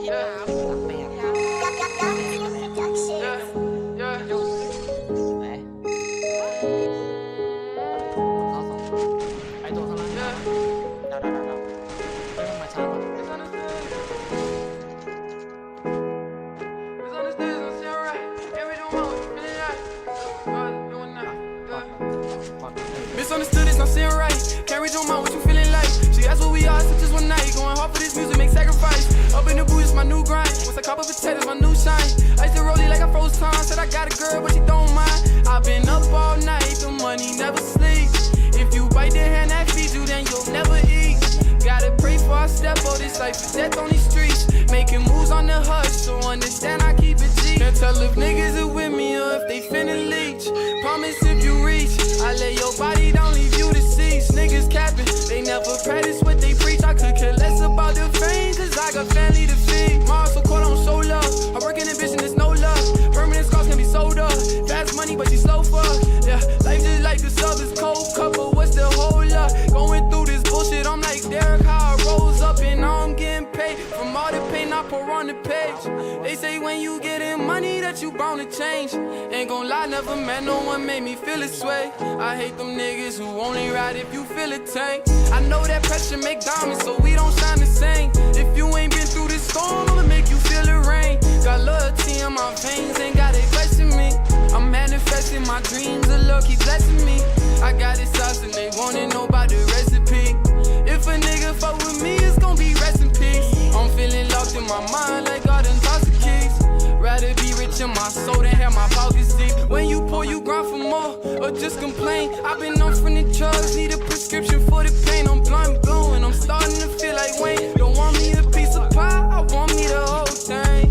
ไอตัวข้างล่างเดาเรื่องมาช้าก่อนMisunderstood, it's not saying right. Can't read your mind, what you feeling like? She asked what we are, so just one night. Going hard for this music, make sacrifice. Up in the booth, it's my new grind. Once I cop up potatoes, my new shine. I used to roll it like I froze time. Said I got a girl, but she don't mind. I've been up all night, the money never sleeps. If you bite the hand that feeds you, then you'll never eat. Gotta pray for I step out this life is death on these streets. Making moves on the hush, so understand I keep it G. Can't tell if niggas are with me or if they finna leech. Promise if you reach, I lay your body down, leave you deceased. Niggas capping, they never practice what they preach. I could care less about the fame, cause I got family to feed. Mom so caught on show love, I work in ambition, there's no love. Permanent scars can be sold up, fast money but she slow fuck. Yeah, life just like the sub is cold couple, what's the whole up? Going through this bullshit, I'm like Derek, how I rose up and now I'm getting paid. From all the pain I pour on the page. They say when you getting money that you bound to change. Ain't gon' lie, never met no one made me feel this way. I hate them niggas who only ride if you feel a tank. I know that pressure make diamonds, so we don't shine the same. If you ain't been through this storm, I'ma make you feel the rain. Got loyalty in my veins, ain't gotta question me. I'm manifesting my dreams, the Lord keep blessing me. I got it sauce and they wanna know about the recipe. If a nigga fuck with me, it's gon' be rest in peace. I'm feeling locked in my mind like all them toss the keys. Rather be rich in my soul than have my pockets deep. When you pour, you grind for more, or just complain. I've been on from the drugs, need a prescription for the pain. I'm blind blowing, I'm starting to feel like Wayne. Don't want me a piece of pie, I want me the whole thing.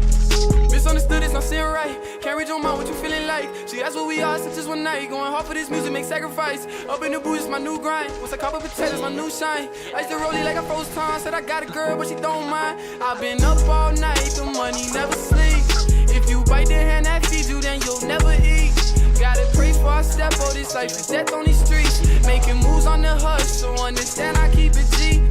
Misunderstood, it's not saying right. Can't read your mind, what you feeling like? She asked what we are, so just one night. Going hard for this music, make sacrifice. Up in the booth, it's my new grind. Once I cop up potatoes, my new shine. I used to roll it like I froze time. Said I got a girl, but she don't mind. I've been up all night, the money never sleeps. If you bite the hand that feeds you, then you'll never eat. Gotta pray for I step out this life is death on these streets. Making moves on the hush, so understand I keep it G.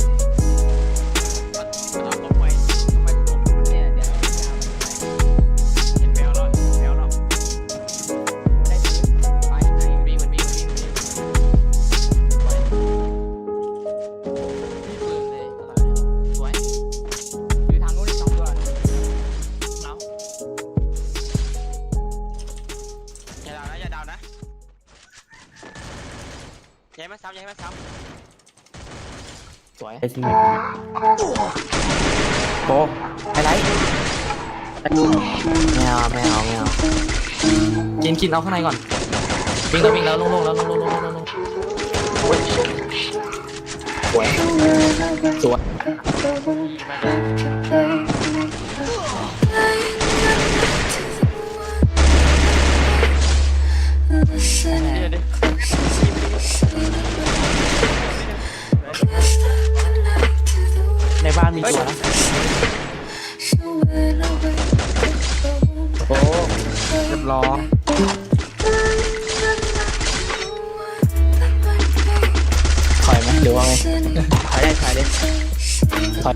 อย่าให้มันซ้ำอย่าให้มันซ้ำสวย ไอซีโบไฮไลท์ไม่เอากินเอาข้างในก่อนวิ่งแล้วลงแล้วลงสวยในบ้านมีตัวนะโอ้เรียบร้อยถอยไหมหรือว่าไงถอยได้ถอย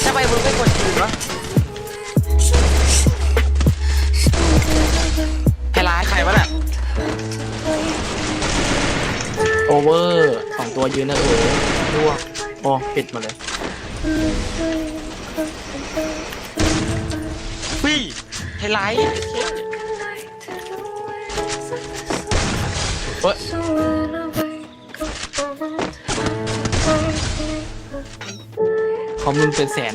ทำไมมึงไม่กดถูกวะให้ร้ายใครวะน่ะโอเวอร์2ตัวยืนนะร่วงโอ้ปิดมาเลยฟี่ไฮไลท์เฮ้ยของมึงเป็นแสน